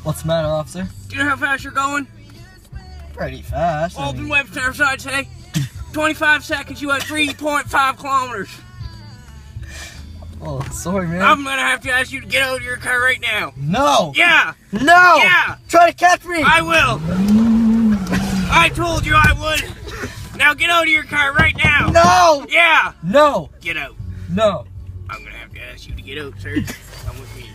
What's the matter, officer? Do you know how fast you're going? Pretty fast. Alden Webster side say 25 seconds, you had 3.5 kilometers. Oh, sorry, man. I'm gonna have to ask you to get out of your car right now. No! Yeah! No! Yeah! Try to catch me! I will! I told you I would! Now get out of your car right now! No! Yeah! No! Get out. No! I'm gonna have to ask you to get out, sir. Come with me.